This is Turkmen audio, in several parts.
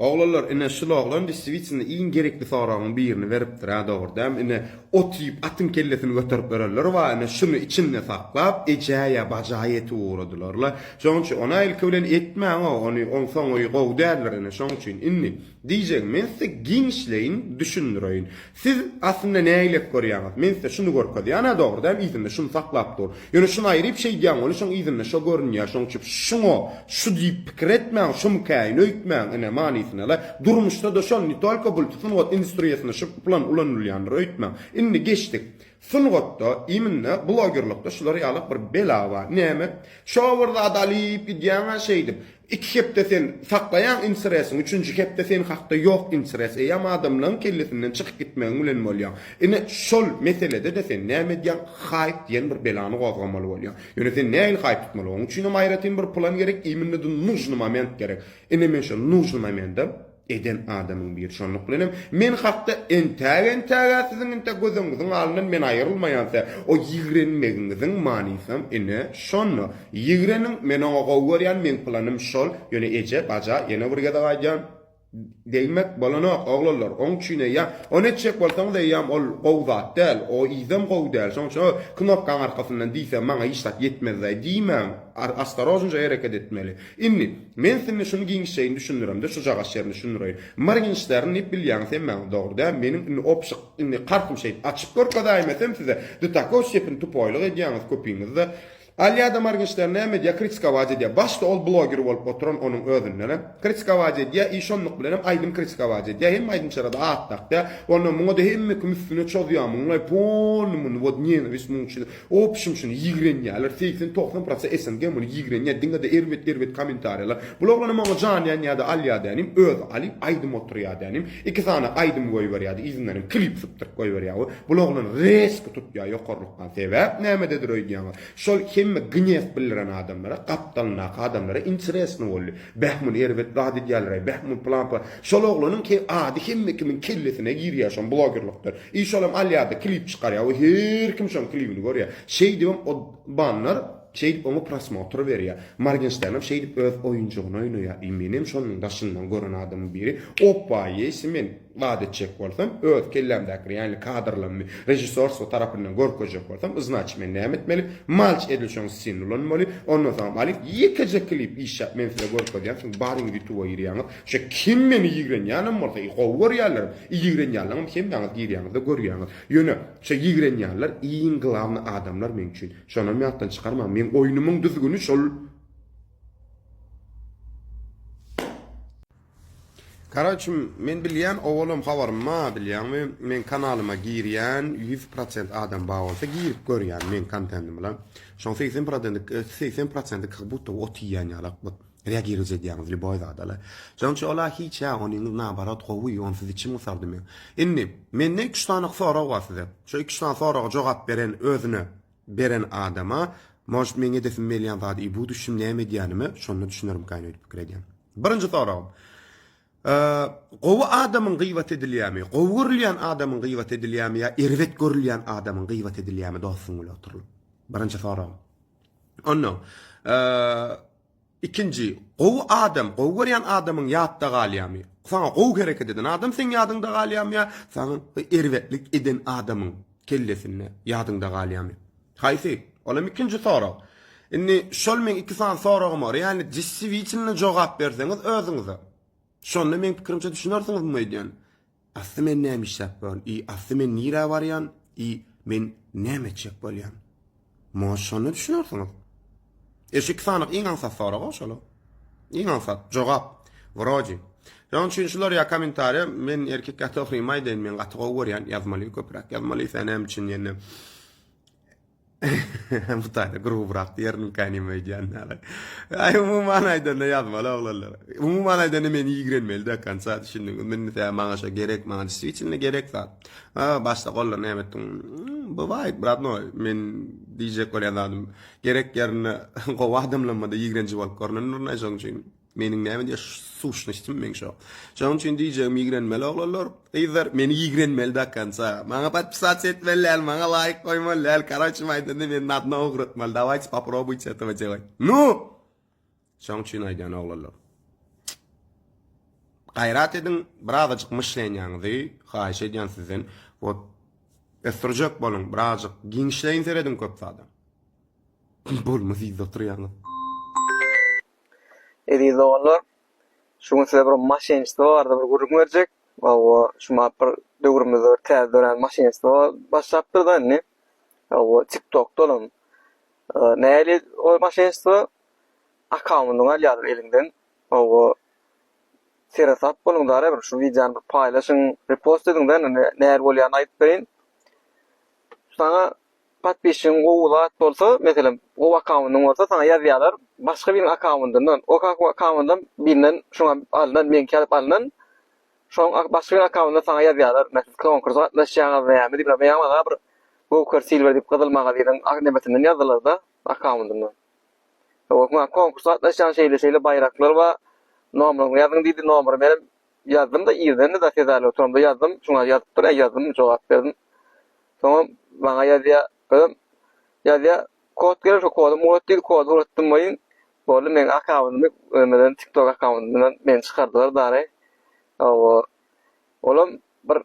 Oğlanlar ine şuloglan disivitsinde iň gerekli soragyň birini beripdir ha dogurdam. Ine otyp atyn kellesini götürip bererler we ine şunu içinde saklap ejaýa bajaýety uğradylarlar. Şoň üçin ona ilki bilen etmäň onu on soňy gowdärler ine şoň üçin inni diýjek men size giňişleýin düşündireýin. Siz aslında näýlep görýäňiz? Men size şunu görkezýän ha dogurdam izinde şunu saklap dur. Ýöne şunu aýryp şey diýen ol şoň izinde şo görünýär şoň üçin şunu şu diýip pikir etmäň şunu käýin öýtmäň ine many durmuşda da şol nitolka bul sungot industriýasyna şu plan ulanylýandyr öýtmäň. Indi geçdik. Sungatda iminne blogerlikda şular ýalyp bir bela bar. Näme? Şo wurda adalyp gidýän şeýdim. İki hepde sen saklayan interesin, üçüncü hepde sen hakda yok interes. Ýa adamlaryň kellesinden çykyp gitmäň bilen bolýar. Ine şol meselede de sen näme diýen haýp diýen bir belany gozgamaly bolýar. Ýöne sen näil haýp tutmaly? Onuň üçin aýratyn bir plan gerek, iminne de nujny moment gerek. Ine men şo nujny momentda eden adamın bir şonluk bilenim. Men hakda entagen sizin enta gözüňizin alynan men aýrylmaýansa, o ýigrenmegiňiziň manysam ine şonu. Ýigrenin men oňa gowurýan men planym şol, ýöne eje baja ýene bir gada gaýjan. Deýmek bolana oglanlar, oň üçin ýa, ona çek bolsaňyz ýam ol gowdat däl, o izem gowdal. Şoňça knopkaň arkasyndan diýse maňa işlat ýetmezdi diýmem. Astarozunca hareket etmeli. Inni men seni şunu giňişeýin düşünürem de şu jaga şerini düşünürem. Marginçlerini hep bilýän sen men dogruda menim opşyk inni kartym şey açyp görkezä emesem size de takoş ýepin tupoýlyk edýäňiz köpüňizde. Alyada marginçler näme diýär kritika wajy diýär. Başda ol bloger bolup oturan onuň özünden. Kritika wajy diýär, işonlyk bilen aýdym kritika wajy diýär. Hem aýdym çarada atdakda, onu muňa da hemme kümüsüne çözýär. Muňa polnumun wodnien wismunçy. Opşym şunu ýigrenýärler. 80-90% SNG muny ýigrenýär. Diňe de erwet kommentarlar. Bloglaryň muňa janýan ýa-da alyada ýanym öz alyp aýdym oturýar ýanym. Iki tane aýdym goýberýär, izinlerim klip sypdyryp goýberýär. Bloglaryň resk tutýar ýokarlykdan sebäp nämededir öýdýär. Şol gnyef bildiren adamlara, kaptalnak adamlara interesini bolýar. Behmun erwet rady diýerler, behmun plan. Şol oglanyň ki ady hemme kimin kellesine girýär şol blogerlikdir. Şolam alyada klip çykarýar, her kim şol klipini görýär. Şey diýem o banlar şey onu prosmotr berýär. Marginçlerim şey diýip öz oýunçygyny oýnaýar. Menim şonuň daşyndan gören adamyň biri oppa ýesimen vade çek bolsam öz kellemdäki ýani kadrlamy rejissor so tarapyndan görkezjek bolsam значит men näme etmeli? Malç edilşoň sinulunmaly. Ondan soň alyp ýekece klip işap men size görkezýän şoň baryň ýutuba girýär. Şo kim meni ýigrenýänim bolsa gowurýarlar. Ýigrenýärler kim daňy girýär de görýär. Ýöne şo ýigrenýärler iň glavny adamlar men üçin. Şonu men atdan çykarmam. Men oýnumyň düzgünü şol. Karaçym men bilýän oğlum habarma bilýän men kanalyma girýän 100% adam bar bolsa girip görýän men kontentim bilen. Şoň 80% kabutda otýan ýalak bu. Reagirýär diýýäňiz liboy zadalar. Şoňça ola hiç ýa onyň nabarat gowy ýonsuz içim usardy men. Inni menden 2 tane sorag bar size. Şo 2 tane soraga jogap beren özüne beren adama moş meňe desin milyon zady bu düşüm näme diýänimi şonu düşünürüm gaýnaýyp pikir edýän. Birinji soragym gowy adamyň gıýbat edilýärmi? Gowurlýan adamyň gıýbat edilýärmi ýa erwet görülýän adamyň gıýbat edilýärmi dostuň bilen oturup. Birinji soragym. Onno ikinji gowy adam, gowurýan adamyň ýatda galýarmy? Sana gowy gerek eden adam sen ýadynda galýarmy ýa sana erwetlik eden adamyň kellesini ýadynda galýarmy? Haýsy? Olam ikinji sorag. Inni şol men iki tane soragym bar. Ýani jissi içinde jogap berseňiz özüňize. Şonu men pikirimçe düşünersiňiz mi diýen? Asly men näme işläp bolýan? Asly men nire barýan? Men näme çek bolýan? Mo şonu düşünersiňiz. Eşik sanak iň ansat sorag şol. Iň ansat jogap. Wroji. Şoň üçin şular ýa kommentary men erkek gatagrymaýdyn men gatyga görýän ýazmaly köprak ýazmaly sänem üçin ýene bu tane grubu bıraktı yarın kanime diyenler. Ay umuman aydan ne yazmalı oğlanlar. Umuman aydan men ýigrenmeli de kan saat şimdi men de maňa gerek maňa switchine gerek zat. Başta gollar nämetdim. Bu vay bratno men diýjek bolýandım. Gerek ýerine gowadymlymada ýigrenji bolup görnünür şoň üçin. Mening näme diýär suçnysym men şo. Şoň üçin diýjek ýigrenmeli oğlanlar. Eýder meni ýigrenmeli de kansa. Maňa patpsat etmeli, maňa laýyk goýmaly, karaçym aýdynda men nadna ogratmaly. Давайте попробуйте этого делать. Ну! Şoň üçin aýdan oğlanlar. Gayrat edin, birazcık mışlaýanňyzy haýyş edýän sizden. O estrojak bolun, birazcık giňişleýin seredin köp sada. Bolmaz izle oturýaňyz. Edizi olar. Şuň sebäp bir maşinist barda bir guruk berjek. O şuma bir döwrümizde bir täze dönen maşinist başlapdyr da ne? O TikTok dolum. Näli o maşinist akkauntyny alýar elinden. O serasap bolundary bir şu videony paýlaşyň, repost ediňde näler bolýany aýdyp berin. Sana patpişin oğulat bolsa, mesela o akkauntyň bolsa sana ýazýarlar, başga bir akkauntydan, o akkauntydan birinden şoňa alynan, men kelip alynan, şoň başga bir akkauntydan sana ýazýarlar, mesela konkurs gatnaşýaňyz we bir bir Google Silver diýip gyzylmaga diýen aknebetinden ýazdylar da akkauntydan. O konkurs gatnaşýan şeýle baýraklar we nomering ýazyň diýdi, nomer benim ýazdym da ýerden de sezäli oturumda ýazdym, şoňa ýazyp ýazdym, jogap berdim. Soňra bana ýazýa kod gerer, şu kodu muhatdyl kodu uratdym boýun. Bolu men akkauntymy ömeden TikTok akkauntyndan men çykardylar dary. Olam bir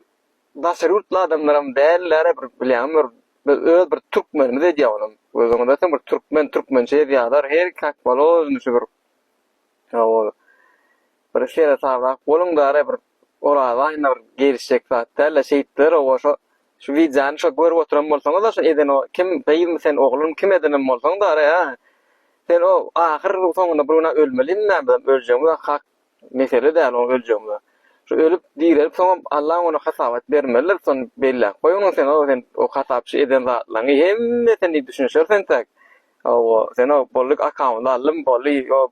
daşarutla adamlaram däller, bir bilýär, bir bir türkmenmi diýýär olam. Özüňde bir türkmençe ýazýar, her kak balo şugur. Bir şeýle sabrak bolun dary bir orada bir gelişek zatlar, şeýtler o şu videony şu görüp oturan bolsaňyz da şu eden o kim beýilmi sen oglum kim edenim bolsaň da ha. Sen o ahyr soňunda birine ölmelim näme öljeğim we hak mesele däl o öljeğim. Şu ölüp diýerip soň Allah onu hasabat bermeler son belli. Koýuň sen o hasapçy eden zatlaryny hemme seni düşünýärsen tak. O sen o bolluk akkaunt alym bolly o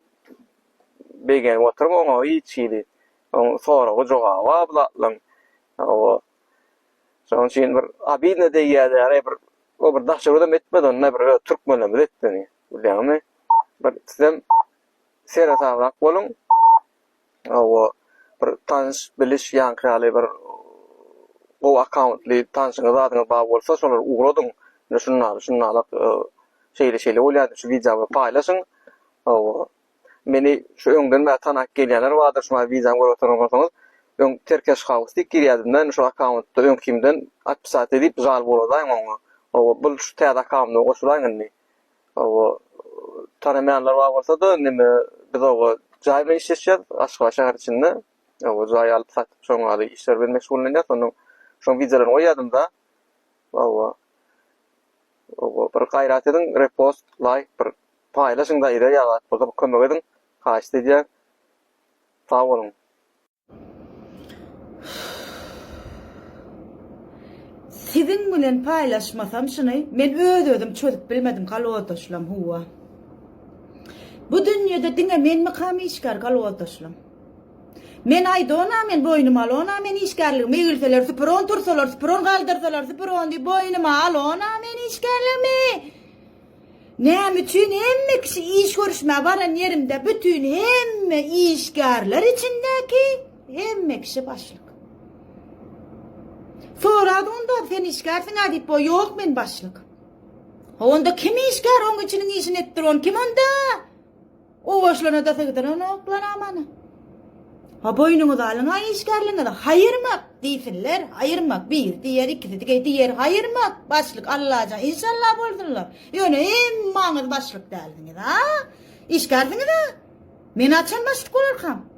begen oturup o hiç ýyly. O sonra o jogap alýan. O Son için bir abidne de ýa-da bir o bir daşyryda etmedi onda bir türkmenlemi etdi. Bilýärmi? Bir sizem sera tabrak bolun. O bir tanış biliş ýankyraly bir o akkauntly tanışyňyz adyny bar bolsa şolar ugradyn. Şunlar şeýle bolýar şu videomy paýlaşyň. O meni şu öňden tanak gelýänler bardyr şu videomy görüp oturýanlar. Ön Terkeş House diýýärdinden şu akkauntda ön kimden 60 saat edip zal boladaň oňa. O bu şu täze akkauntda goşulaňyny. O tanamayanlar bar bolsa da nime biz o jaýda işleşýär Aşgabat şäher içinde. O jaý alyp satyp şoňa işler bermek bolýar. Sonuň şoň videolaryny oýadym da. O bir gaýrat ediň, repost, like, bir paýlaşyň da ýa-da ýagat bolsa kömek ediň. Haýyş diýär. Sag bolun. Sizin bilen paylaşmasam şunu, men özüm çözüp bilmedim galawataşlam huwa. Bu dünýede diňe men mi kam işgär galawataşlam. Men aýdona men boynuma alona men işgärligimi ýülseler, süpüron tursalar, süpüron galdyrsalar, süpüron diýip boynuma alona men işgärligimi. Näme üçin hemme kişi iş görüşme baran yerimde bütün hemme işgärler içindäki hemme kişi başlyk. Sorady onda sen işgärsiň adyp o ýok men başlyk. Onda kim işgär oň içiniň işini etdiren kim onda? O başlana da segden oklanamany. Ha boynuňyzy alyňa işgärliňe haýyrmak diýsinler, haýyrmak bir, diýer ikisi, diýer haýyrmak başlyk Allaha inşallah bolsunlar. Ýöne hem maňyz başlyk däldiňiz ha? İşgärdiňiz ha? Men açan başlyk bolarkam.